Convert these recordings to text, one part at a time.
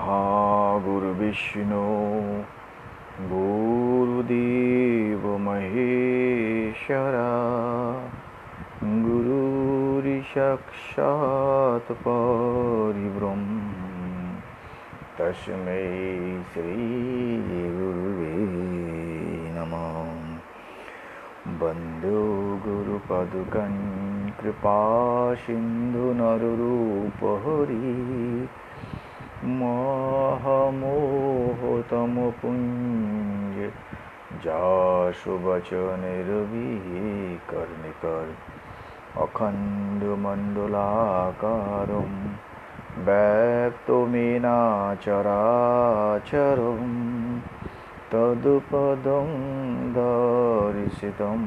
गुरुर्विष्णु गुरुदेव महेश्वरा गुरुर्साक्षात् परब्रह्म तस्मै श्री गुरुवे नमः। वन्दे गुरुपादुकं कृपासिन्धुनररूपहरि महामोहतमपुञ्ज जासु वचनैर्विकर्णिकर अखण्डमण्डलाकारं व्याप्तमेन चराचरं तत्पदं दर्शितं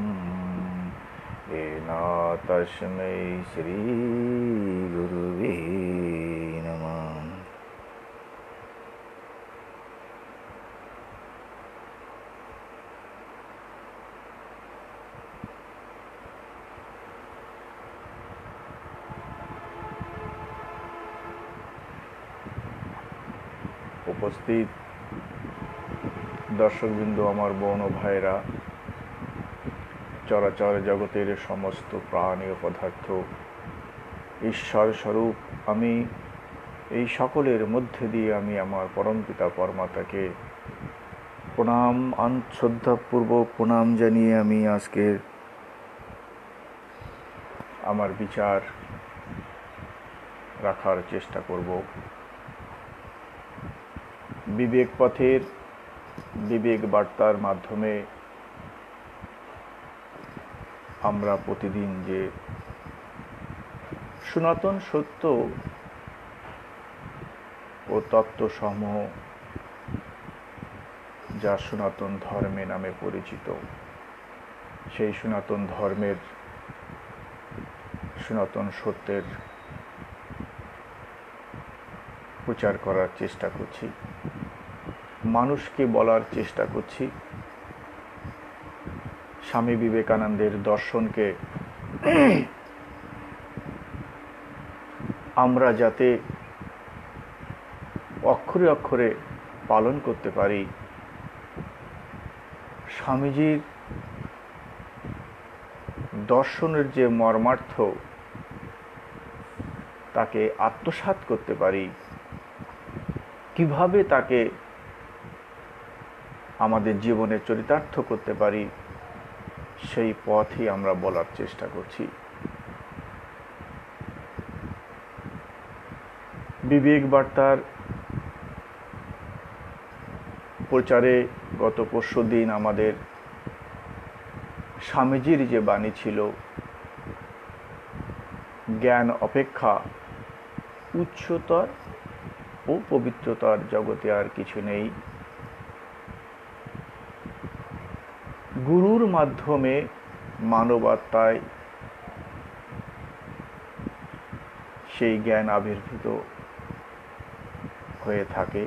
येन तस्मै श्रीगुरुवे नमः। উপস্থিত দর্শকবৃন্দ, আমার বোন ও ভাইরা, চরাচর জগতের সমস্ত প্রাণী ও পদার্থ ঈশ্বর স্বরূপ আমি, এই সকলের মধ্যে দিয়ে আমি আমার পরমপিতা পরমাতাকে প্রণাম, শ্রদ্ধাপূর্বক প্রণাম জানিয়ে আমি আজকের আমার বিচার রাখার চেষ্টা করব। বিবেক পথের বিবেক বার্তার মাধ্যমে আমরা প্রতিদিন যে সনাতন সত্য ও তত্ত্বসমূহ যা সনাতন ধর্মে নামে পরিচিত, সেই সনাতন ধর্মের সনাতন সত্যের প্রচার করার চেষ্টা করছি, মানুষকে বলার চেষ্টা করছি। স্বামী বিবেকানন্দের দর্শনকে আমরা যাতে অক্ষরে অক্ষরে পালন করতে পারি, স্বামীজির দর্শনের যে মর্মার্থ তাকে আত্মসাৎ করতে পারি, কিভাবে তাকে আমাদের জীবনে চরিতার্থ করতে পারি, সেই পথই আমরা বলার চেষ্টা করছি। বিবেক বার্তার প্রচারে গত পরশুদিন আমাদের স্বামীজির যে বাণী ছিল, জ্ঞান অপেক্ষা উচ্চতর ও পবিত্রতার জগতে আর কিছু নেই। গুরুর মাধ্যমে মানবাত্মায় সেই জ্ঞান আবির্ভূত হয়ে থাকে।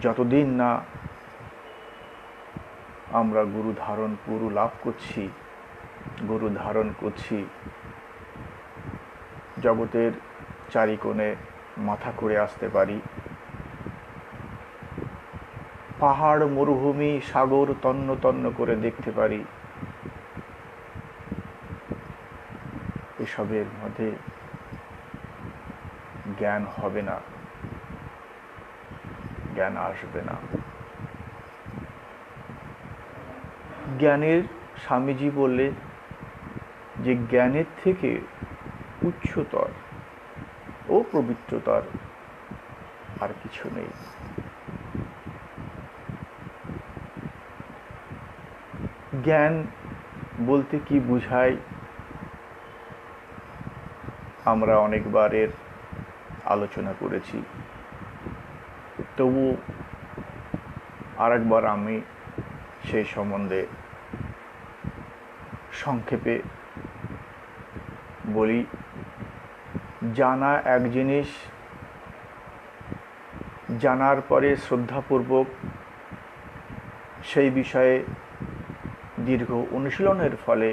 যতদিন না আমরা গুরু লাভ করছি, গুরু ধারণ করছি, জগতের চারিকোণে মাথা করে আসতে পারি, পাহাড় মরুভূমি সাগর তন্ন তন্ন করে দেখতে পারি, এসবের মধ্যে জ্ঞান হবে না, জ্ঞান আসবে না। জ্ঞানের স্বামীজি বললে যে জ্ঞানের থেকে উচ্চতর ও পবিত্রতার আর কিছু নেই। জ্ঞান বলতে কি বোঝায় আমরা অনেকবার এর আলোচনা করেছি, তবু আরেকবার আমি সেই সম্বন্ধে সংক্ষেপে বলি। জানা এক জিনিস, জানার পরে শ্রদ্ধাপূর্বক সেই বিষয়ে দীর্ঘ অনুশীলনের ফলে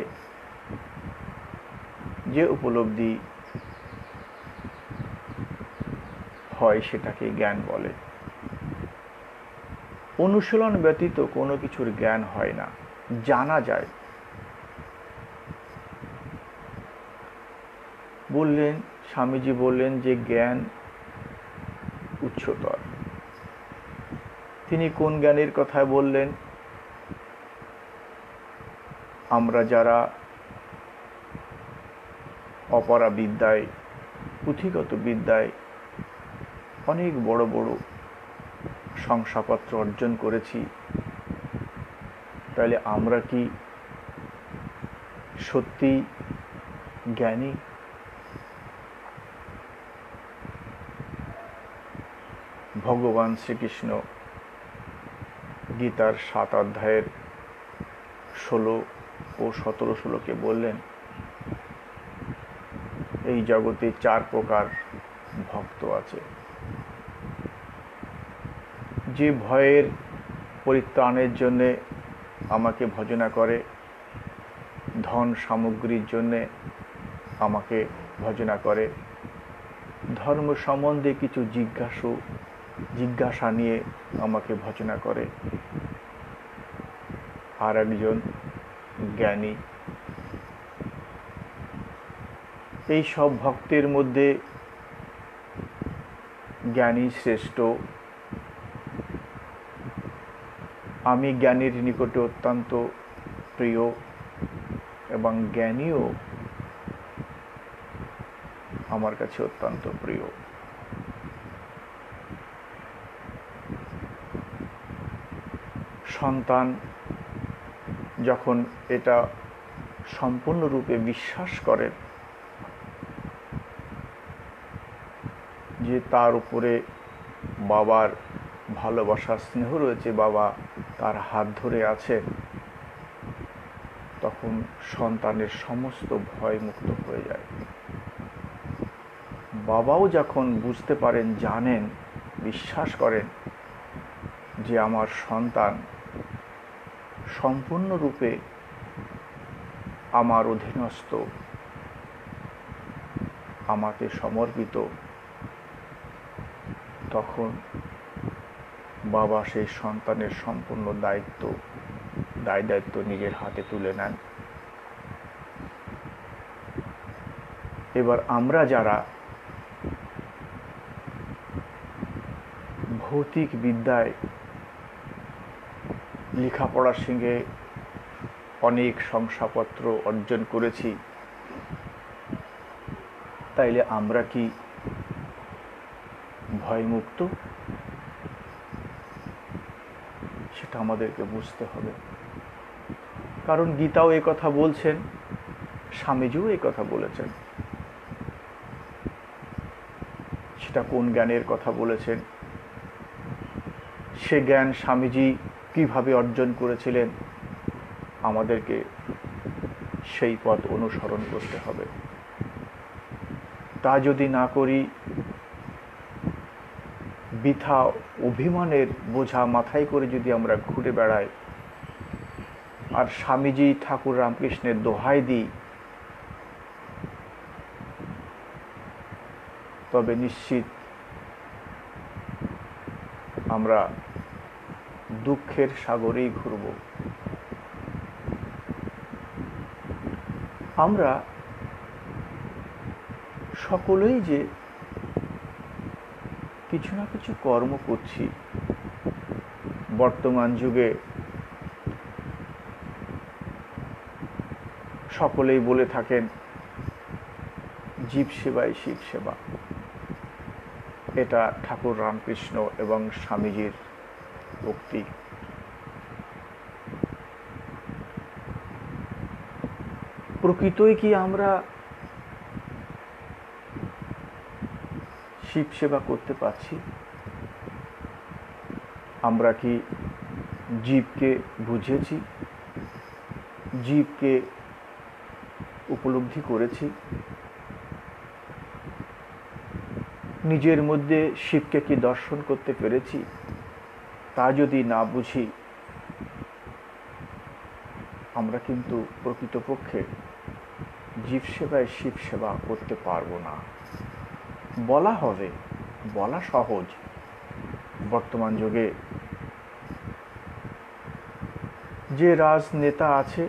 যে উপলব্ধি হয় সেটাকে জ্ঞান বলে। অনুশীলন ব্যতীত কোনো কিছুর জ্ঞান হয় না, জানা যায়। বললেন, স্বামীজি বললেন যে জ্ঞান উচ্চতর। তিনি কোন জ্ঞানের কথা বললেন? আমরা যারা অপরা বিদ্যায়, পুঁথিগত বিদ্যায় অনেক বড় বড় শংসাপত্র অর্জন করেছি, তাহলে আমরা কি সত্যি জ্ঞানী? ভগবান শ্রীকৃষ্ণ গীতার 7 অধ্যায়ের 16 ও 17 শ্লোকে বললেন, এই জগতে 4 প্রকার ভক্ত আছে। যে ভয়ের পরিত্রাণের জন্যে আমাকে ভজনা করে, ধন সামগ্রীর জন্যে আমাকে ভজনা করে, ধর্ম সম্বন্ধে কিছু জিজ্ঞাসা নিয়ে আমাকে ভজনা করে, আর একজন জ্ঞানী। এই সব ভক্তের মধ্যে জ্ঞানী শ্রেষ্ঠ। আমি জ্ঞানীর নিকটে অত্যন্ত প্রিয় এবং জ্ঞানীও আমার কাছে অত্যন্ত প্রিয়। সন্তান যখন এটা সম্পূর্ণরূপে বিশ্বাস করেন যে তার উপরে বাবার ভালোবাসা স্নেহ রয়েছে, বাবা তার হাত ধরে আছেন, তখন সন্তানের সমস্ত ভয় মুক্ত হয়ে যায়। বাবাও যখন বুঝতে পারেন, জানেন, বিশ্বাস করেন যে আমার সন্তান সম্পূর্ণরূপে আমার অধীনস্থ, আমাকে সমর্পিত, তখন বাবা সেই সন্তানের সম্পূর্ণ দায়িত্ব নিজের হাতে তুলে নেন। এবার আমরা যারা ভৌতিক বিদ্যায় লেখাপড়ার সঙ্গে অনেক শংসাপত্র অর্জন করেছি, তাইলে আমরা কি ভয়মুক্ত? সেটা আমাদেরকে বুঝতে হবে। কারণ গীতাও এই কথা বলছেন, স্বামীজিও এই কথা বলেছেন। সেটা কোন জ্ঞানের কথা বলেছেন, সে জ্ঞান স্বামীজি কিভাবে অর্জন করেছিলেন, আমাদেরকে সেই পথ অনুসরণ করতে হবে। তা যদি না করি, বৃথা অভিমানের বোঝা মাথায় করে যদি আমরা ঘুরে বেড়াই আর স্বামীজি ঠাকুর রামকৃষ্ণের দোহাই দিই, তবে নিশ্চিত আমরা দুঃখের সাগরেই ঘুরব। আমরা সকলেই যে কিছু না কিছু কর্ম করছি, বর্তমান যুগে সকলেই বলে থাকেন জীব সেবাই শিব সেবা। এটা ঠাকুর রামকৃষ্ণ এবং স্বামীজির উক্তি। প্রকৃতই কি আমরা শিব সেবা করতে পারছি? আমরা কি জীবকে বুঝেছি, জীবকে উপলব্ধি করেছি? নিজের মধ্যে শিবকে কি দর্শন করতে পেরেছি? তা যদি না বুঝি, আমরা কিন্তু প্রকৃতপক্ষে জীব সেবায় শিব সেবা করতে পারবো না। বলা হবে বলা সহজ, বর্তমান যুগে যে রাজনেতা আছে,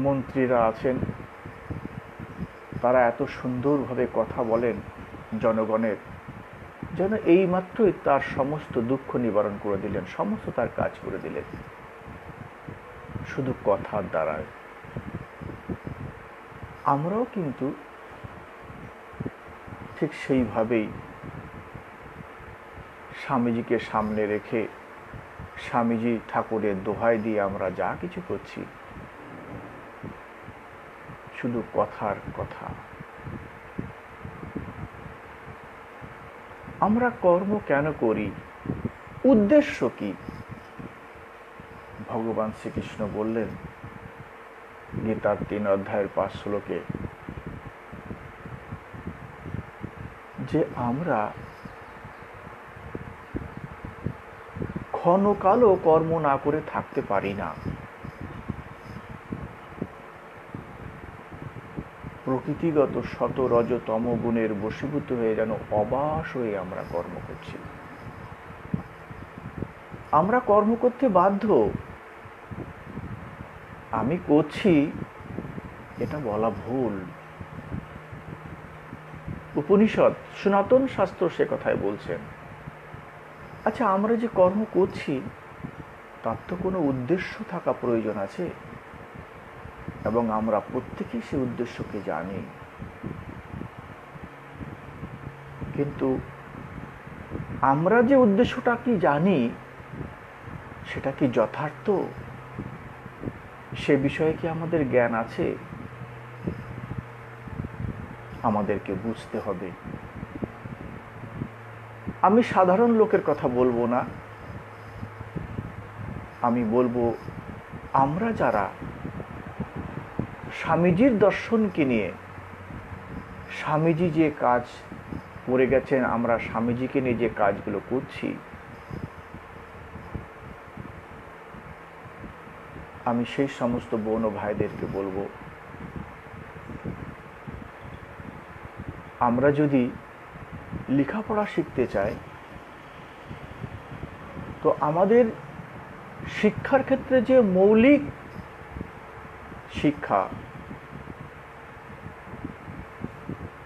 মন্ত্রীরা আছেন, তারা এত সুন্দরভাবে কথা বলেন জনগণের, যেন এইমাত্রই তার সমস্ত দুঃখ নিবারণ করে দিলেন, সমস্ত তার কাজ করে দিলেন শুধু কথার দ্বারায়। আমরাও কিন্তু ঠিক সেইভাবেই স্বামীজিকে সামনে রেখে স্বামীজি ঠাকুরের দোহাই দিয়ে আমরা যা কিছু করছি শুধু কথার কথা। আমরা কর্ম কেন করি, উদ্দেশ্য কি? ভগবান শ্রীকৃষ্ণ বললেন গীতার 3 অধ্যায়ের 5 শ্লোকে যে আমরা ক্ষণকালও কর্ম না করে থাকতে পারি না। প্রকৃতিগত শত রজ তম গুণের বশীভূত হয়ে যেন অবাস হয়ে আমরা কর্ম করছি। আমরা কর্ম করতে বাধ্য। আমি করছি এটা বলা ভুল। উপনিষদ, সনাতন শাস্ত্র সে কথাই বলছেন। আচ্ছা, আমরা যে কর্ম করছি তার তো কোনো উদ্দেশ্য থাকা প্রয়োজন আছে, এবং আমরা প্রত্যেকেই সেই উদ্দেশ্যকে জানি। কিন্তু আমরা যে উদ্দেশ্যটা কি জানি সেটা কি যথার্থ, সে বিষয়ে কি আমাদের জ্ঞান আছে? আমাদেরকে বুঝতে হবে। আমি সাধারণ লোকের কথা বলবো না, আমি বলবো আমরা যারা স্বামীজির দর্শনকে নিয়ে, স্বামীজি যে কাজ করে গেছেন, আমরা স্বামীজিকে নিয়ে যে কাজগুলো করছি, আমি সেই সমস্ত বোন ও ভাইদেরকে বলবো, আমরা যদি লেখাপড়া শিখতে চাই তো আমাদের শিক্ষার ক্ষেত্রে যে মৌলিক শিক্ষা,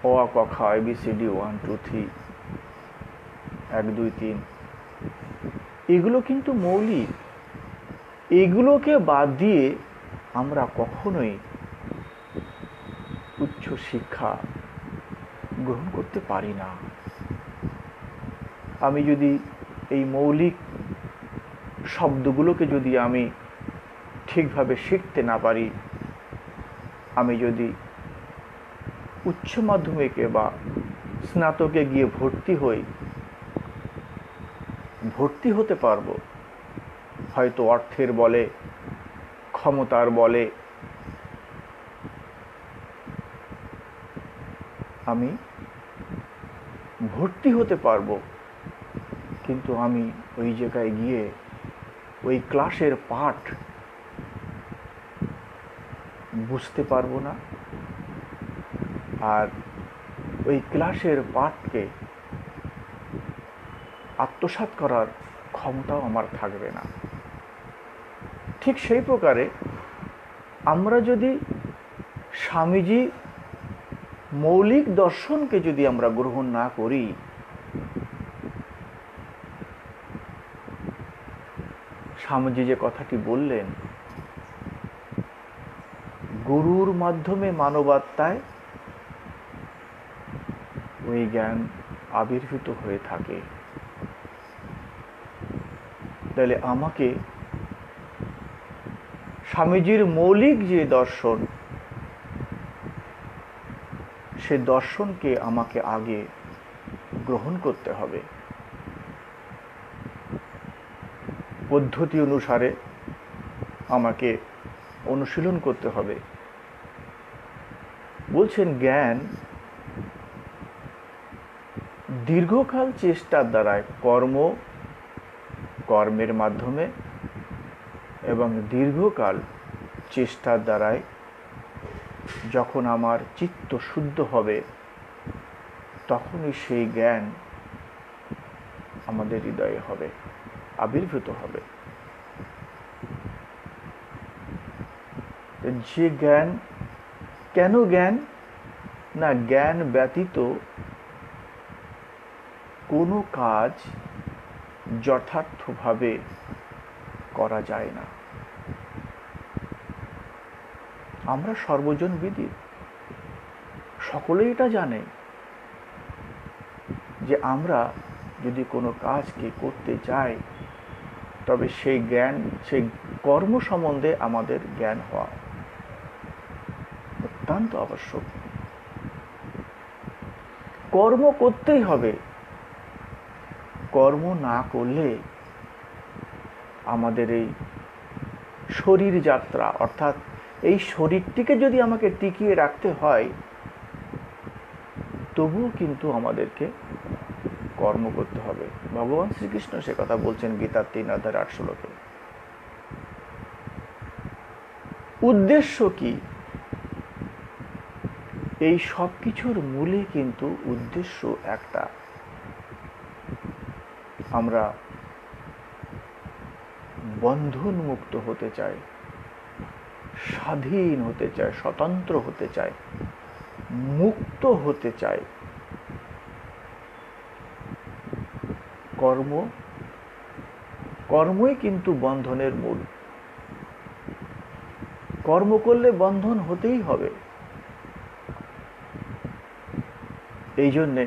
অ আ ক খ ABCD 1 2 3 1 2 3, এগুলো কিন্তু মৌলিক। এগুলোকে বাদ দিয়ে আমরা কখনোই উচ্চ শিক্ষা গ্রহণ করতে পারি না। আমি যদি এই মৌলিক শব্দগুলোকে যদি আমি ঠিকভাবে শিখতে না পারি, আমি যদি উচ্চ মাধ্যমিকে বা স্নাতকে গিয়ে ভর্তি হতে পারবো, হয়তো অর্থের বলে, ক্ষমতার বলে আমি ভর্তি হতে পারবো, কিন্তু আমি ওই জায়গায় গিয়ে ওই ক্লাসের পাঠ বুঝতে পারবো না, আর ওই ক্লাসের পাঠকে আত্মসাৎ করার ক্ষমতাও আমার থাকবে না। ঠিক সেই প্রকারে আমরা যদি স্বামীজি মৌলিক দর্শনকে যদি আমরা গ্রহণ না করি, স্বামীজি যে কথাটি বললেন, গুরুর মাধ্যমে মানবাত্মায় ওই জ্ঞান আবির্ভূত হয়ে থাকে, তাহলে আমাকে স্বামীজির মৌলিক যে দর্শন, সে দর্শনকে আমাকে আগে গ্রহণ করতে হবে, পদ্ধতি অনুসারে আমাকে অনুশীলন করতে হবে। বলছেন জ্ঞান দীর্ঘকাল চেষ্টার দ্বারায়, কর্মের মাধ্যমে এবং দীর্ঘকাল চেষ্টার দ্বারায় যখন আমার চিত্ত শুদ্ধ হবে, তখনই সেই জ্ঞান আমাদের হৃদয়ে হবে, আবির্ভূত হবে। যে জ্ঞান, কেন জ্ঞান? না, জ্ঞান ব্যতীত কোনো কাজ যথার্থভাবে করা যায় না। আমরা সর্বজন বিদিত, সকলেই এটা জানে যে আমরা যদি কোনো কাজকে করতে চাই, তবে সেই জ্ঞান, সেই কর্ম সম্বন্ধে আমাদের জ্ঞান হওয়া অত্যন্ত আবশ্যক। কর্ম করতেই হবে। কর্ম না করলে আমাদের এই শরীর যাত্রা, অর্থাৎ এই শরীরটিকে যদি আমাকে টিকিয়ে রাখতে হয়, তবুও কিন্তু আমাদেরকে কর্ম করতে হবে। ভগবান শ্রীকৃষ্ণ সে কথা বলছেন গীতার 3 অধ্যায় 8 শ্লোকে। উদ্দেশ্য কি? এই সব কিছুর মূলে কিন্তু উদ্দেশ্য একটা, আমরা বন্ধন মুক্ত হতে চাই, স্বাধীন হতে চাই, স্বতন্ত্র হতে চাই, মুক্ত হতে চাই। কর্মই কিন্তু বন্ধনের মূল। কর্ম করলে বন্ধন হতেই হবে। এই জন্যে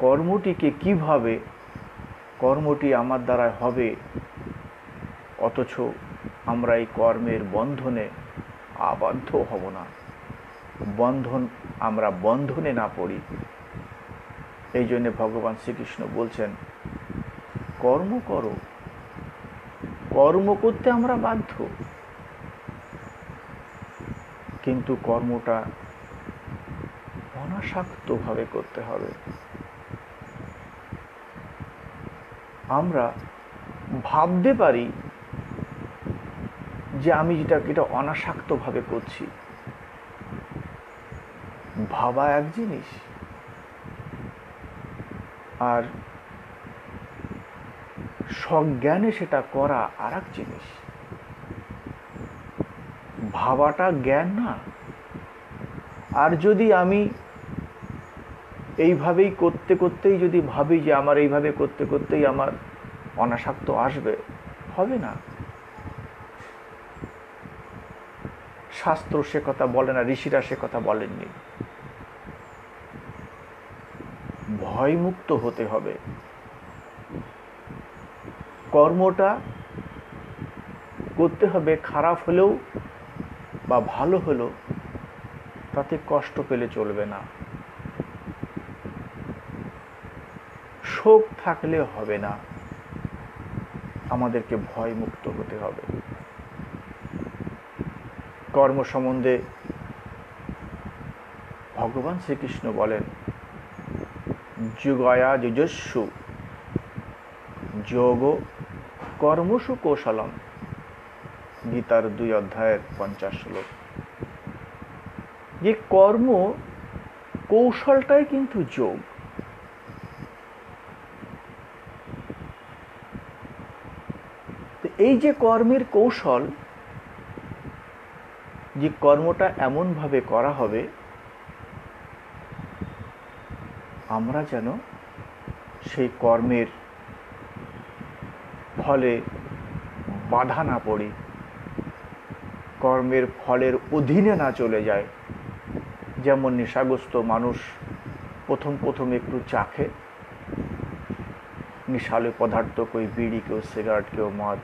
কর্মটিকে কিভাবে, কর্মটি আমার দ্বারা হবে, অথচ আমরা এই কর্মের বন্ধনে আবদ্ধ হব না, আমরা বন্ধনে না পড়ি। এই জন্যে ভগবান শ্রীকৃষ্ণ বলছেন, কর্ম করো। কর্ম করতে আমরা বাধ্য, কিন্তু কর্মটা অনাসক্তভাবে করতে হবে। আমরা ভাবতে পারি যে আমি এটা অনাসক্তভাবে করছি। ভাবা এক জিনিস, আর সজ্ঞানে সেটা করা আর এক জিনিস। ভাবাটা জ্ঞান না। আর যদি আমি এইভাবেই করতে করতেই যদি ভাবি যে আমার এইভাবে করতে করতেই আমার অনাসক্ত আসবে, হবে না। শাস্ত্র সে কথা বলে না, ঋষিরা সে কথা বলেননি। ভয়মুক্ত হতে হবে। কর্মটা করতে হবে, খারাপ হলেও বা ভালো হলেও তাতে কষ্ট পেলে চলবে না, শোক থাকলে হবে না। আমাদেরকে ভয়মুক্ত হতে হবে। কর্ম সম্বন্ধে ভগবান শ্রীকৃষ্ণ বলেন, যুগয়া যুজস্সু যোগ কর্মসু কৌশলম, গীতার 2 অধ্যায়ের 50 শ্লোক। যে কর্ম কৌশলটাই কিন্তু যোগ। এই যে কর্মের কৌশল, যে কর্মটা এমনভাবে করা হবে আমরা যেন সেই কর্মের ফলে বাধা না পড়ি, কর্মের ফলের অধীনে না চলে যায়। যেমন নেশাগ্রস্ত মানুষ প্রথম একটু চাখে নেশালো পদার্থ, কেউ বিড়ি, কেউ সিগারেট, কেউ মদ,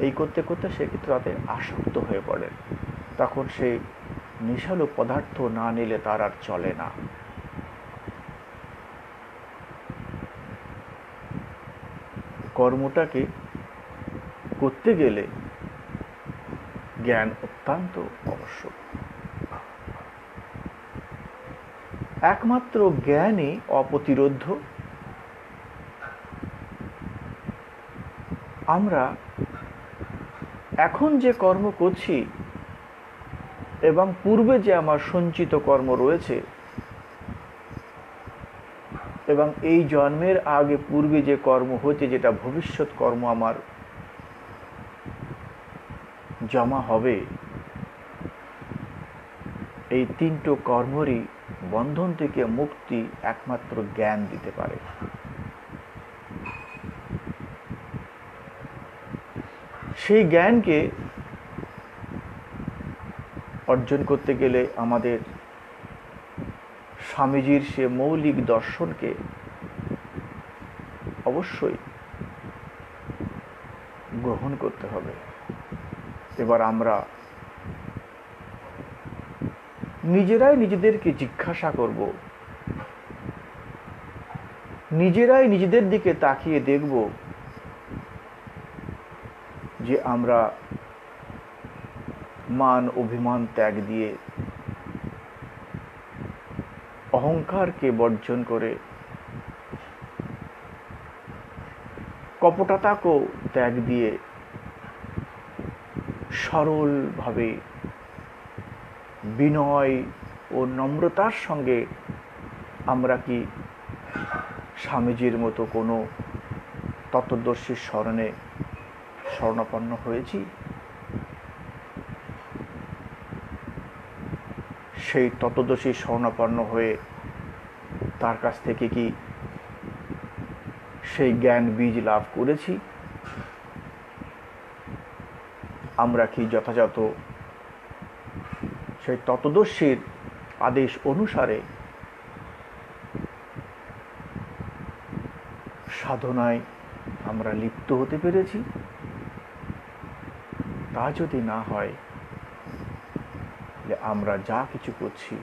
এই করতে করতে সে কিন্তু তাতে আসক্ত হয়ে পড়ে। তখন সেই নেশালো পদার্থ না নিলে তার আর চলে না। কর্মটাকে করতে গেলে জ্ঞান অত্যন্ত আবশ্যক। একমাত্র জ্ঞানই অপ্রতিরোধ্য। আমরা এখন যে কর্ম করছি এবং পূর্বে যে আমার সঞ্চিত কর্ম রয়েছে, এবং এই জন্মের আগে পূর্বে যে কর্ম হয়েছে, যেটা ভবিষ্যৎ কর্ম আমার জমা হবে, এই তিনটো কর্মরই বন্ধন থেকে মুক্তি একমাত্র জ্ঞান দিতে পারে। সেই জ্ঞানকে অর্জন করতে গেলে আমাদের স্বামীজির সে মৌলিক দর্শনকে অবশ্যই গ্রহণ করতে হবে। এবার আমরা নিজেরাই নিজেদেরকে জিজ্ঞাসা করব, নিজেরাই নিজেদের দিকে তাকিয়ে দেখব যে আমরা মান অভিমান ত্যাগ দিয়ে, অহংকারকে বর্জন করে, কপটতাকেও ত্যাগ দিয়ে সরলভাবে বিনয় ও নম্রতার সঙ্গে আমরা কি স্বামীজির মতো কোনো তত্ত্বদর্শীর শরণাপন্ন হয়েছি? সেই তত্ত্বদর্শীর শরণাপন্ন হয়ে তার কাছ থেকে কি সেই জ্ঞান বীজ লাভ করেছি? আমরা কি যথাযথ সেই তত্ত্বদর্শীর আদেশ অনুসারে সাধনায় আমরা লিপ্ত হতে পেরেছি? তা যদি না হয়, যে আমরা যা কিছু করছি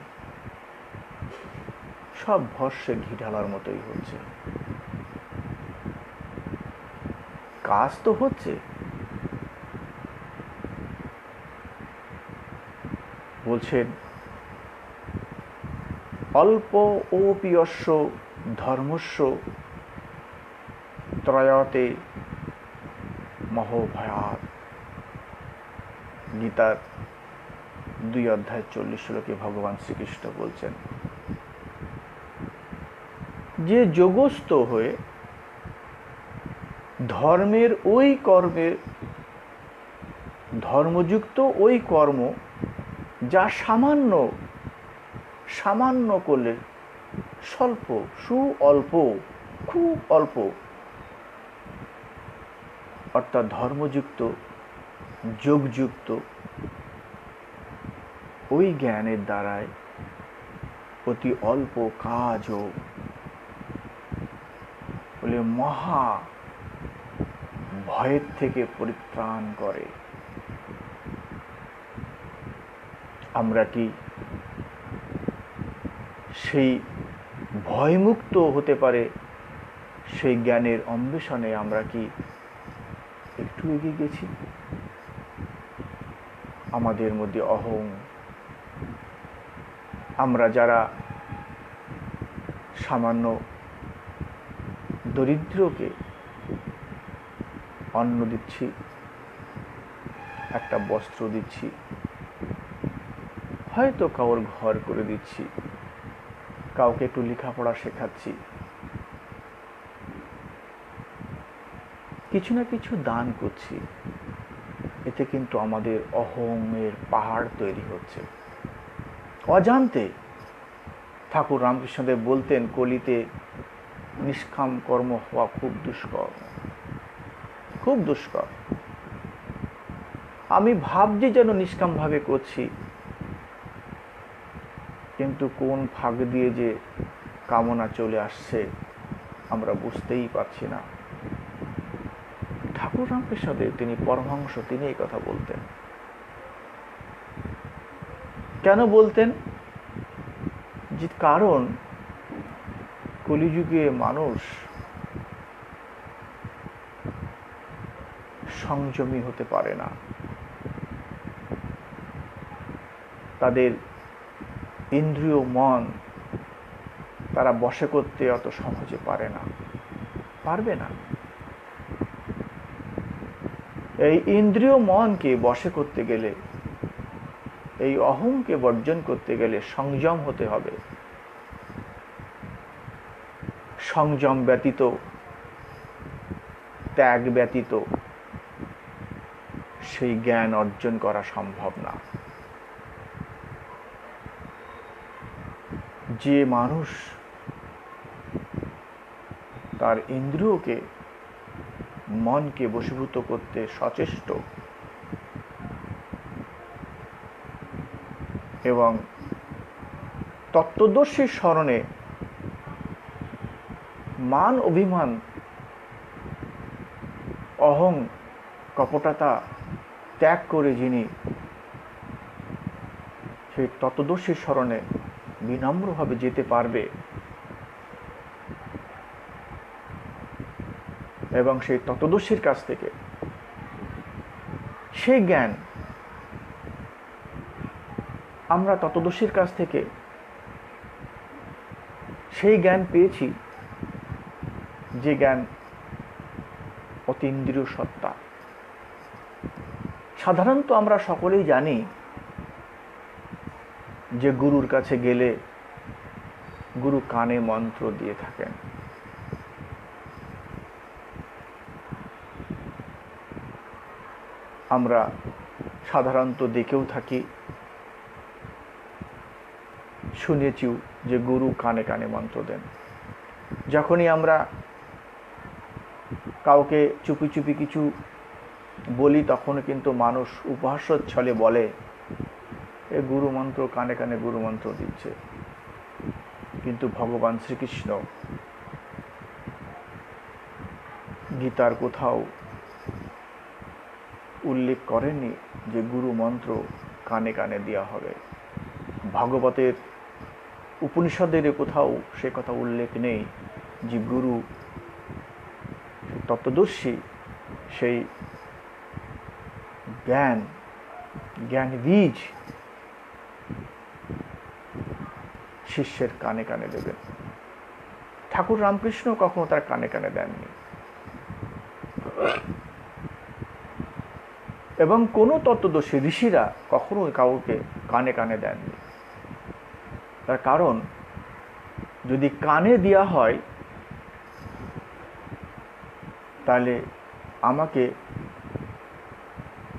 সব ভস্যে ঘি ঢালার মতোই হচ্ছে। কাজ তো হচ্ছে, বলছেন অল্প ওপিয়স্য ধর্মস্য ত্রয়তে মহোভয়াৎ। গীতার 2 অধ্যায় 40 শ্লোকে ভগবান শ্রীকৃষ্ণ বলছেন যে যোগস্থ হয়ে ধর্মের ওই কর্মের, ধর্মযুক্ত ওই কর্ম যা সামান্য সামান্য করলে, স্বল্প, অল্প, খুব অল্প, অর্থাৎ ধর্মযুক্ত, যোগযুক্ত ওই জ্ঞানের দ্বারায় অতি অল্প কাজও বলে মহা ভয়ের থেকে পরিত্রাণ করে। আমরা কি সেই ভয়মুক্ত হতে পারে সেই জ্ঞানের অন্বেষণে আমরা কি একটু এগিয়ে গেছি? আমাদের মধ্যে অহং, আমরা যারা সামান্য দরিদ্রকে অন্ন দিচ্ছি, একটা বস্ত্র দিচ্ছি, হয়তো কাউর ঘর করে দিচ্ছি, কাউকে একটু লেখাপড়া শেখাচ্ছি, কিছু না কিছু দান করছি, এতে কিন্তু আমাদের অহংয়ের পাহাড় তৈরি হচ্ছে অজান্তে। ঠাকুর রামকৃষ্ণদেব বলতেন, কলিতে নিষ্কাম কর্ম হওয়া খুব দুষ্কর, খুব দুষ্কর। আমি ভাবছি যেন নিষ্কামভাবে করছি, কিন্তু কোন ফাঁক দিয়ে যে কামনা চলে আসছে আমরা বুঝতেই পারছি না। ঠাকুর রামকৃষ্ণদেব, তিনি পরমহংস, তিনি এই কথা বলতেন। কেন বলতেন? যে কারণ কলিযুগে মানুষ সংযমী হতে পারে না, তাদের ইন্দ্রিয় মন তারা বশে করতে অত সহজে পারে না, পারবে না। এই ইন্দ্রিয় মনকে বশে করতে গেলে, এই অহংকে বর্জন করতে গেলে সংযম হতে হবে। সংযম ব্যতীত, ত্যাগ ব্যতীত সেই জ্ঞান অর্জন করা সম্ভব না। যে মানুষ তার ইন্দ্রিয়কে, মনকে বশীভূত করতে সচেষ্ট এবং তত্ত্বদর্শীর স্মরণে মান অভিমান, অহং, কপটতা ত্যাগ করে যিনি সেই তত্ত্বদর্শীর স্মরণে বিনম্রভাবে যেতে পারবে এবং সেই তত্ত্বদর্শীর কাছ থেকে সেই জ্ঞান, আমরা তত্ত্বদর্শীর কাছ থেকে সেই জ্ঞান পেয়েছি যে জ্ঞান অতীন্দ্রিয় সত্তা। সাধারণত আমরা সকলেই জানি যে গুরুর কাছে গেলে গুরু কানে মন্ত্র দিয়ে থাকেন। আমরা সাধারণত দেখেও থাকি, শুনেছিও যে গুরু কানে কানে মন্ত্র দেন। যখনই আমরা কাউকে চুপি চুপি কিছু বলি তখন কিন্তু মানুষ উপহাস্য ছলে বলে, এ গুরু মন্ত্র কানে কানে গুরু মন্ত্র দিচ্ছে। কিন্তু ভগবান শ্রীকৃষ্ণ গীতার কোথাও উল্লেখ করেননি যে গুরু মন্ত্র কানে কানে দেওয়া হবে। ভাগবতের উপনিষদের কোথাও সে কথা উল্লেখ নেই যে গুরু তত্ত্বদর্শী সেই জ্ঞান বীজ শিষ্যের কানে কানে দেবেন। ঠাকুর রামকৃষ্ণ কখনো তার কানে কানে দেননি এবং কোনো তত্ত্বদর্শী ঋষিরা কখনো কাউকে কানে কানে দেননি। তার কারণ, যদি কানে দেওয়া হয় তাহলে আমাকে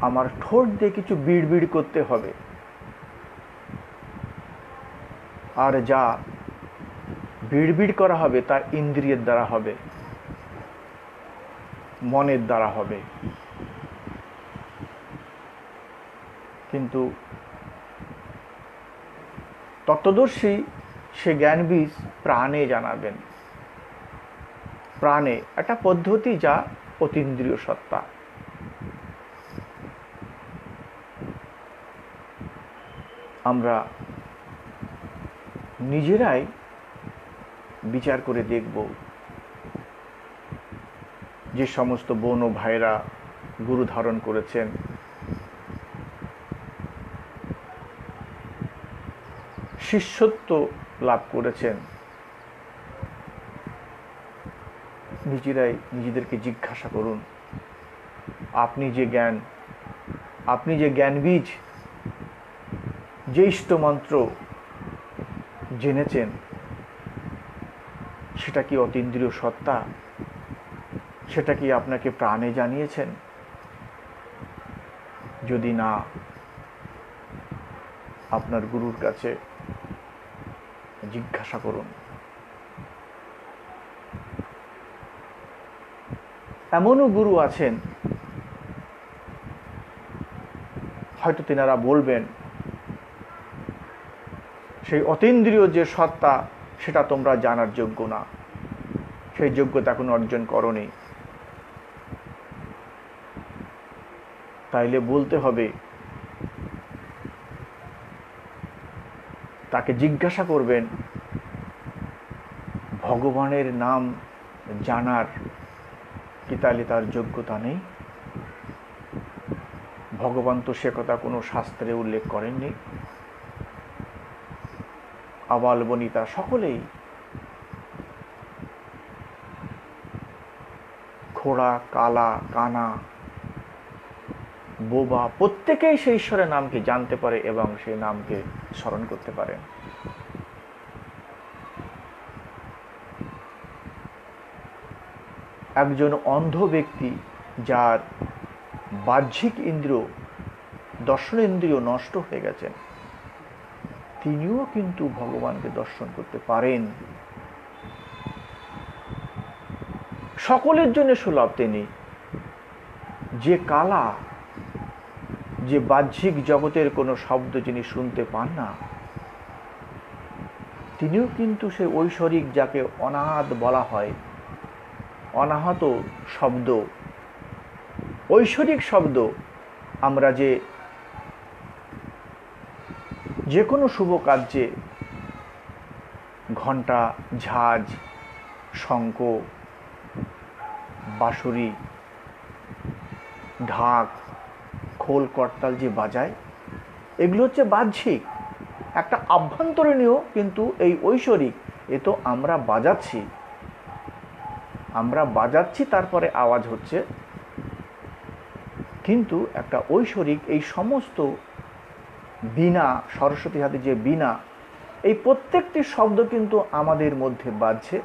আমার ঠোঁট দিয়ে কিছু বিড়বিড় করতে হবে, আর যা বিড়বিড় করা হবে তা ইন্দ্রিয়ের দ্বারা হবে, মনের দ্বারা হবে। কিন্তু তত্ত্বদর্শী সে জ্ঞান বীজ প্রাণে জানাবেন। প্রাণে একটা পদ্ধতি যা অতীন্দ্রিয় সত্তা। আমরা নিজেরাই বিচার করে দেখব যে সমস্ত বোন ও ভাইরা গুরু ধারণ করেছেন, শিষ্যত্ব লাভ করেছেন, নিজেরাই নিজেদেরকে জিজ্ঞাসা করুন, আপনি যে জ্ঞান বীজ, যে ইষ্ট মন্ত্র জেনেছেন সেটা কি অতীন্দ্রিয় সত্তা? সেটা কি আপনাকে প্রাণে জানিয়েছেন? যদি না, আপনার গুরুর কাছে জিজ্ঞাসা করুন। এমনও গুরু আছেন হয়তো তিনারা বলবেন সেই অতীন্দ্রিয় যে সত্তা সেটা তোমরা জানার যোগ্য না, সেই যোগ্যতা এখন অর্জন করনি। তাইলে বলতে হবে, তাকে জিজ্ঞাসা করবেন, ভগবানের নাম জানার কি তাহলে তার যোগ্যতা নেই? ভগবান তো সে কথা কোনো শাস্ত্রে উল্লেখ করেননি। আবাল বনিতা সকলেই, খোড়া, কালা, কানা, বোবা, প্রত্যেকেই সেই ঈশ্বরের নামকে জানতে পারে এবং সেই নামকে স্মরণ করতে পারে। একজন অন্ধ ব্যক্তি যার বাহ্যিক ইন্দ্রিয়, দর্শন ইন্দ্রিয় নষ্ট হয়ে গেছেন, তিনিও কিন্তু ভগবানকে দর্শন করতে পারেন। সকলের জন্য সুলভ তিনি। যে কালা, যে বাহ্যিক জগতের কোনো শব্দ যিনি শুনতে পান না, তিনিও কিন্তু সে ঐশ্বরিক, যাকে অনাহত বলা হয়, অনাহত শব্দ, ঐশ্বরিক শব্দ, আমরা যে কোনো শুভ কার্যে ঘণ্টা, ঝাঁজ, শঙ্খ, বাঁশুরি, ঢাক, খোল, করতাল যে বাজায়, এগুলো হচ্ছে বাহ্যিক। একটা আভ্যন্তরীণীয় কিন্তু এই ঐশ্বরিক, এ তো আমরা বাজাচ্ছি, তারপরে আওয়াজ হচ্ছে, কিন্তু একটা ঐশ্বরিক, এই সমস্ত বীণা, সরস্বতী হাতে যে বীণা, এই প্রত্যেকটি শব্দ কিন্তু আমাদের মধ্যে বাজছে।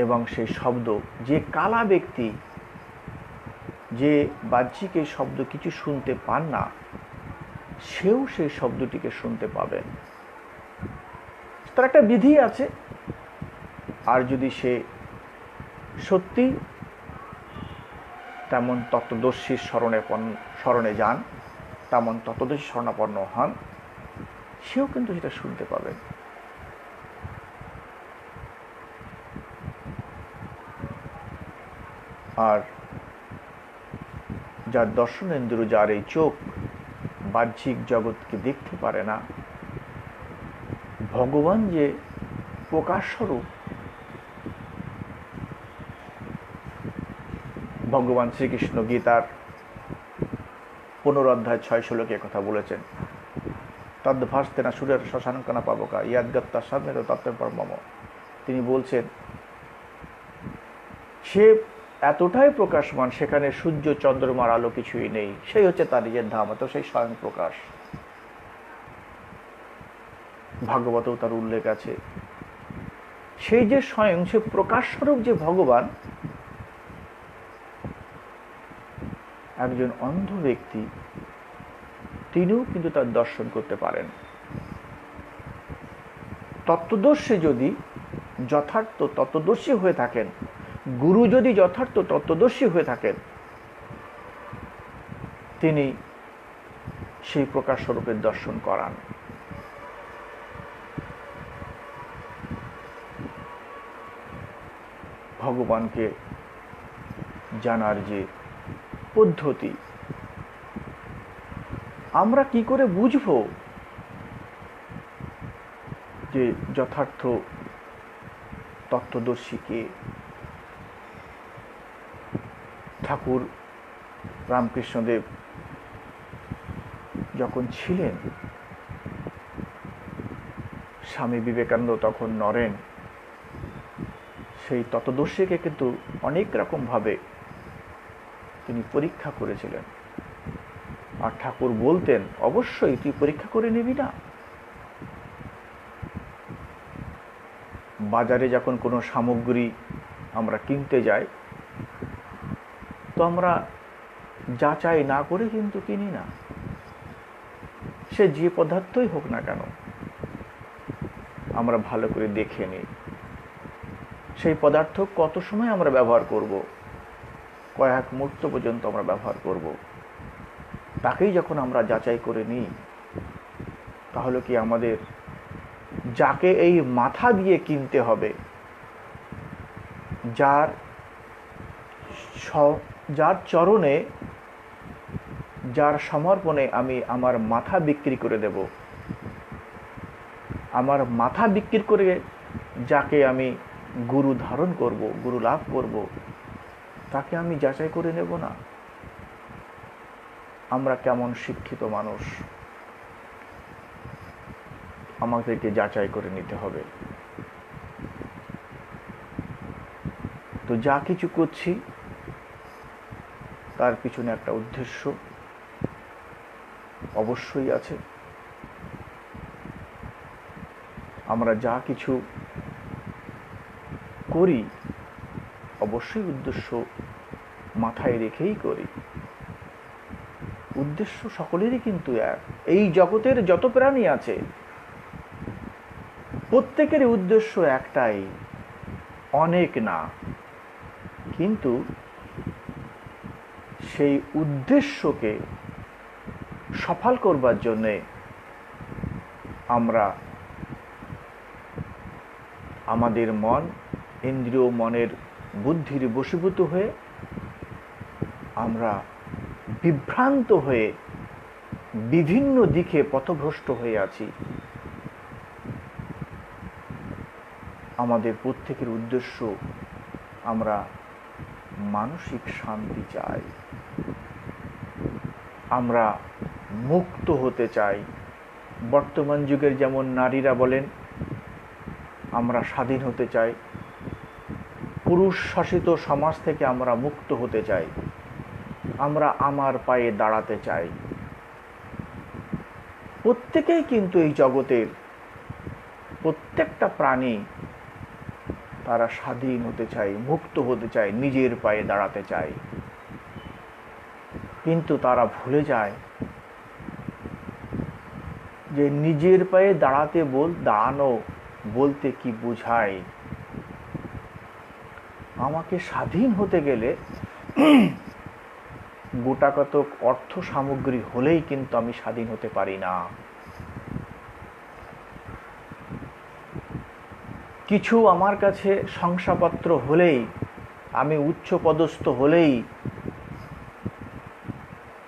এবং সেই শব্দ, যে কালা ব্যক্তি, যে বাহ্যিক এই শব্দ কিছু শুনতে পান না, সেও সেই শব্দটিকে শুনতে পাবেন। তার একটা বিধি আছে। আর যদি সে সত্যি তেমন তত্ত্বদর্শীর স্মরণে যান, তেমন তত্ত্বদর্শী শরণাপন্ন হন, সেও কিন্তু সেটা শুনতে পাবেন। আর যার দর্শনেন্দ্রিয়, যার এই চোখ বাহ্যিক জগৎকে দেখতে পারে না, ভগবান যে প্রকাশস্বরূপ, ভগবান শ্রীকৃষ্ণ গীতার 15 অধ্যায় 6 শ্লোকে কথা বলেছেন, তদ্ভাস্তেনা সূর্যের শশাঙ্কনা পাবকা ইয়াদ্গত্তা সাধনেত তত্ত্বপরমম। তিনি বলছেন, সে এতটাই প্রকাশমান, সেখানে সূর্য চন্দ্রমার আলো কিছুই নেই, সেই হচ্ছে তার নিজের ধাম, তো সেই স্বয়ং প্রকাশ। ভাগবতেও তার উল্লেখ আছে। সেই যে স্বয়ং, সে প্রকাশ স্বরূপ যে ভগবান, একজন অন্ধ ব্যক্তি তিনিও কিন্তু তার দর্শন করতে পারেন। তত্ত্বদর্শী যদি যথার্থ তত্ত্বদর্শী হয়ে থাকেন, গুরু যদি যথার্থ তত্ত্বদর্শী হয়ে থাকেন, তিনি সেই প্রকাশ স্বরূপের দর্শন করান। ভগবানকে জানার যে পদ্ধতি, আমরা কি করে বুঝব যে যথার্থ তত্ত্বদর্শীকে? ঠাকুর রামকৃষ্ণদেব যখন ছিলেন, স্বামী বিবেকানন্দ তখন নরেন, সেই তত্ত্বদর্শীকে কিন্তু অনেক রকমভাবে তিনি পরীক্ষা করেছিলেন। আর ঠাকুর বলতেন, অবশ্যই তুই পরীক্ষা করে নিবি না। বাজারে যখন কোনো সামগ্রী আমরা কিনতে যাই, তো আমরা যাচাই না করে কিন্তু কিনি না। সে যে পদার্থই হোক না কেন, আমরা ভালো করে দেখে নিই সেই পদার্থ কত সময় আমরা ব্যবহার করব, কয়েক মুহূর্ত পর্যন্ত আমরা ব্যবহার করব। তাকেই যখন আমরা যাচাই করে নিই, তাহলে কি আমাদের যাকে এই মাথা দিয়ে কিনতে হবে, যার চরণে, যার সমর্পণে আমি আমার মাথা বিক্রি করে দেব, আমার মাথা বিক্রি করে যাকে আমি গুরু ধারণ করব, গুরু লাভ করব, তাকে আমি যাচাই করে নেব না? আমরা কেমন শিক্ষিত মানুষ, আমাদেরকে যাচাই করে নিতে হবে। তো যা কিছু করছি তার পিছনে একটা উদ্দেশ্য অবশ্যই আছে। আমরা যা কিছু করি অবশ্যই উদ্দেশ্য মাথায় রেখেই করি। উদ্দেশ্য সকলেরই কিন্তু এক। এই জগতের যত প্রাণী আছে প্রত্যেকেরই উদ্দেশ্য একটাই, অনেক না, কিন্তু সেই উদ্দেশ্যকে সফল করবার জন্যে আমরা আমাদের মন, ইন্দ্রিয়, মনের, বুদ্ধির বশীভূত হয়ে আমরা বিভ্রান্ত হয়ে বিভিন্ন দিকে পথভ্রষ্ট হয়ে আছি। আমাদের প্রত্যেকের উদ্দেশ্য, আমরা মানসিক শান্তি চাই, আমরা মুক্ত হতে চাই। বর্তমান যুগের যেমন নারীরা বলেন আমরা স্বাধীন হতে চাই, পুরুষ শাসিত সমাজ থেকে আমরা মুক্ত হতে চাই, আমরা আমার পায়ে দাঁড়াতে চাই। প্রত্যেকেই কিন্তু এই জগতের প্রত্যেকটা প্রাণী তারা স্বাধীন হতে চায়, মুক্ত হতে চায়, নিজের পায়ে দাঁড়াতে চায়, কিন্তু তারা ভুলে যায় যে নিজের পায়ে দাঁড়ানো বলতে কি বোঝায়। আমাকে স্বাধীন হতে গেলে গোটাকতক অর্থ সামগ্রী হলেই কিন্তু আমি স্বাধীন হতে পারি না। কিছু আমার কাছে শংসাপত্র হলেই, আমি উচ্চপদস্থ হলেই,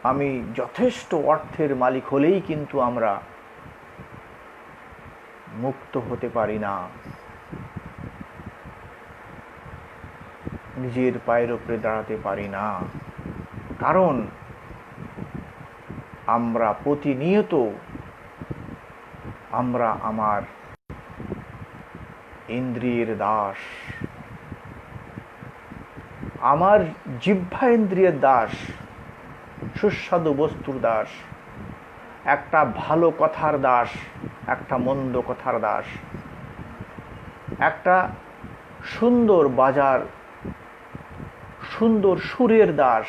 আমি যথেষ্ট অর্থের মালিক হলেই কিন্তু আমরা মুক্ত হতে পারি না, নিজের পায়ের উপরে দাঁড়াতে পারি না। কারণ আমরা প্রতিনিয়ত আমরা আমার ইন্দ্রিয়ের দাস, আমার জিহ্বা ইন্দ্রিয়ের দাস, সুস্বাদু বস্তুর দাস, একটা ভালো কথার দাস, একটা মন্দ কথার দাস, একটা সুন্দর বাজার, সুন্দর সুরের দাস,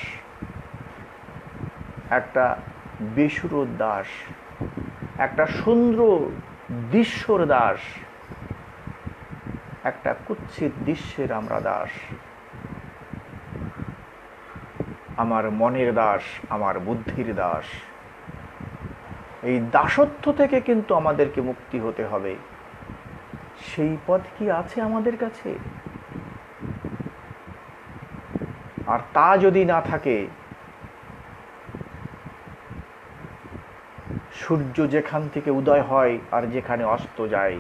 একটা বেসুরোর দাস, একটা সুন্দর দৃশ্যর দাস, একটা কুৎসিত দৃশ্যের আমরা দাস। আমার মনের দাস, আমার বুদ্ধির দাস। এই দাসত্ব থেকে কিন্তু আমাদেরকে মুক্তি হতে হবে। সেই পথ কি আছে আমাদের কাছে? আর তা যদি না থাকে, সূর্য যেখান থেকে উদয় হয় আর যেখানে অস্ত যায়,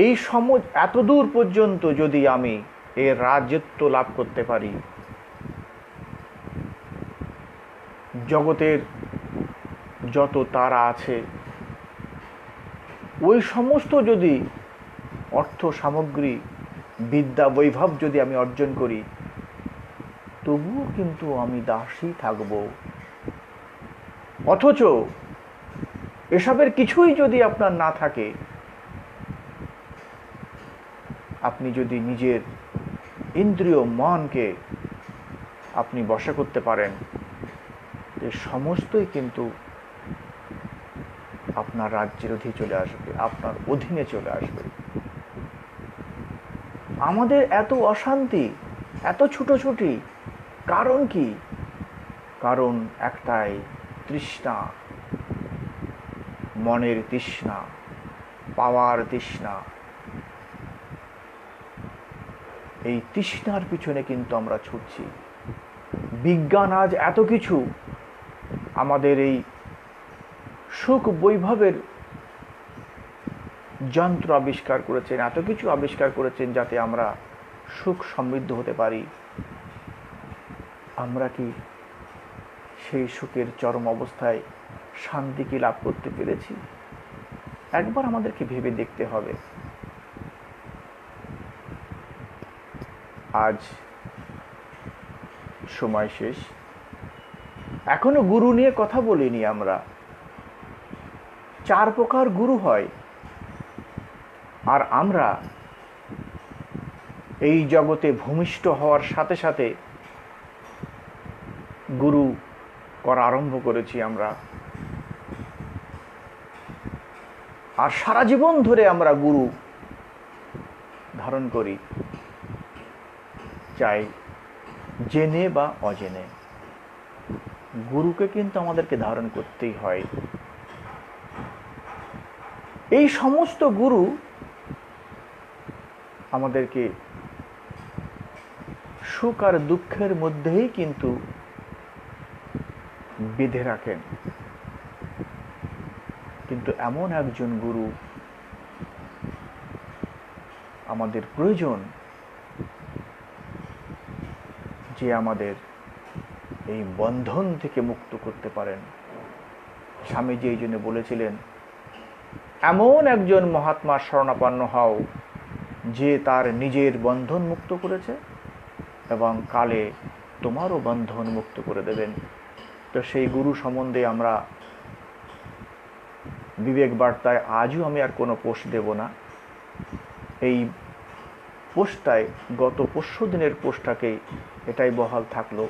এই এতদূর পর্যন্ত যদি আমি এর রাজত্ব লাভ করতে পারি, জগতের যত তারা আছে ওই সমস্ত যদি অর্থ সামগ্রী, বিদ্যা, বৈভব যদি আমি অর্জন করি, তবুও কিন্তু আমি দাসই থাকব। অথচ এসবের কিছুই যদি আপনার না থাকে, আপনি যদি নিজের ইন্দ্রিয় মনকে আপনি বশে করতে পারেন, যে সমস্তই কিন্তু আপনার রাজ্যের অধীনে চলে আসবে, আপনার অধীনে চলে আসবে। আমাদের এত অশান্তি, এত ছুটোছুটি, কারণ কি? কারণ একটাই, তৃষ্ণা, মনের তৃষ্ণা, পাওয়ার তৃষ্ণা। এই তৃষ্ণার পিছনে কিন্তু আমরা ছুটছি। বিজ্ঞান আজ এত কিছু আমাদের এই সুখ বৈভবের যন্ত্র আবিষ্কার করেছেন, এত কিছু আবিষ্কার করেছেন যাতে আমরা সুখ সমৃদ্ধ হতে পারি। আমরা কি সেই সুখের চরম অবস্থায় শান্তি কি লাভ করতে পেরেছি? একবার আমাদেরকে ভেবে দেখতে হবে। আজ সময় শেষ, এখনো গুরু নিয়ে কথা বলিনি আমরা। 4 প্রকার গুরু হয়, আর আমরা এই জগতে ভূমিষ্ঠ হওয়ার সাথে সাথে গুরু করা আরম্ভ করেছি আমরা, আর সারা জীবন ধরে আমরা গুরু ধারণ করি, চাই জেনে বা অজেনে। গুরুকে কিন্তু আমাদেরকে ধারণ করতেই হয়। এই সমস্ত গুরু আমাদেরকে সুখ আর দুঃখের মধ্যেই কিন্তু বেঁধে রাখেন। কিন্তু এমন একজন গুরু আমাদের প্রয়োজন, যে আমাদের এই বন্ধন থেকে মুক্ত করতে পারেন। স্বামীজি এই জন্য বলেছিলেন, এমন একজন মহাত্মার শরণাপন্ন হও যে তার নিজের বন্ধন মুক্ত করেছে এবং কালে তোমারও বন্ধন মুক্ত করে দেবেন। তো সেই গুরু সম্বন্ধে আমরা বিবেক বার্তায় আজও আমি আর কোনো পোস্ট দেব না। এই পোস্টটায় গত পরশু দিনের পোস্টটাকেই এটাই বহাল থাকলো।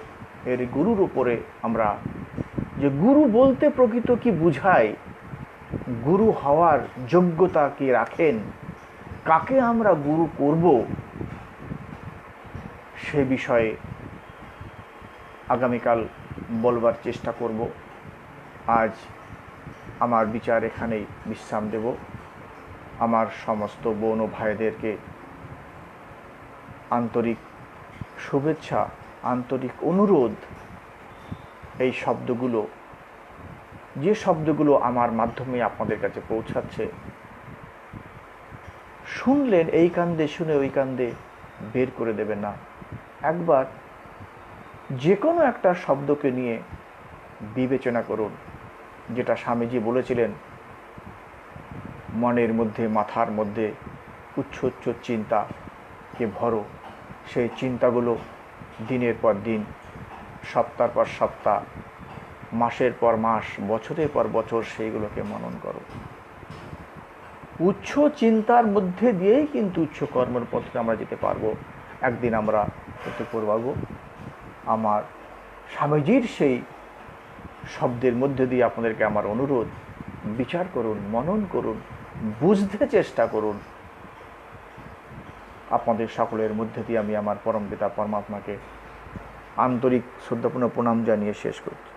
এর গুরুর উপরে আমরা, যে গুরু বলতে প্রকৃত কি বুঝায়, গুরু হওয়ার যোগ্যতা কি রাখেন, কাকে আমরা গুরু করব, সে বিষয়ে আগামীকাল বলবার চেষ্টা করব। আজ আমার বিচার এখানেই বিশ্রাম দেব। আমার সমস্ত বোন ও ভাইদেরকে আন্তরিক শুভেচ্ছা, আন্তরিক অনুরোধ, এই শব্দগুলো, যে শব্দগুলো আমার মাধ্যমে আপনাদের কাছে পৌঁছাচ্ছে, শুনলেন এই কান্দে শুনে ওই কান্দে বের করে দেবেন না। একবার যে কোনো একটা শব্দকে নিয়ে বিবেচনা করুন। যেটা স্বামীজি বলেছিলেন, মনের মধ্যে, মাথার মধ্যে উচ্চ উচ্চ চিন্তাকে ভরো। সেই চিন্তাগুলো দিনের পর দিন, সপ্তাহের পর সপ্তাহ, মাসের পর মাস, বছরের পর বছর সেইগুলোকে মনন করো। উচ্চ চিন্তার মধ্যে দিয়েই কিন্তু উচ্চ কর্মের পথে আমরা যেতে পারবো। একদিন আমরা হতে পারবো। আমার স্বামীজির সেই শব্দের মধ্যে দিয়ে আপনাদেরকে আমার অনুরোধ, বিচার করুন, মনন করুন, বুঝতে চেষ্টা করুন। আপনাদের সকলের মধ্যে দিয়ে আমি আমার পরম পিতা পরমাত্মাকে আন্তরিক শ্রদ্ধাপূর্ণ প্রণাম জানিয়ে শেষ করছি।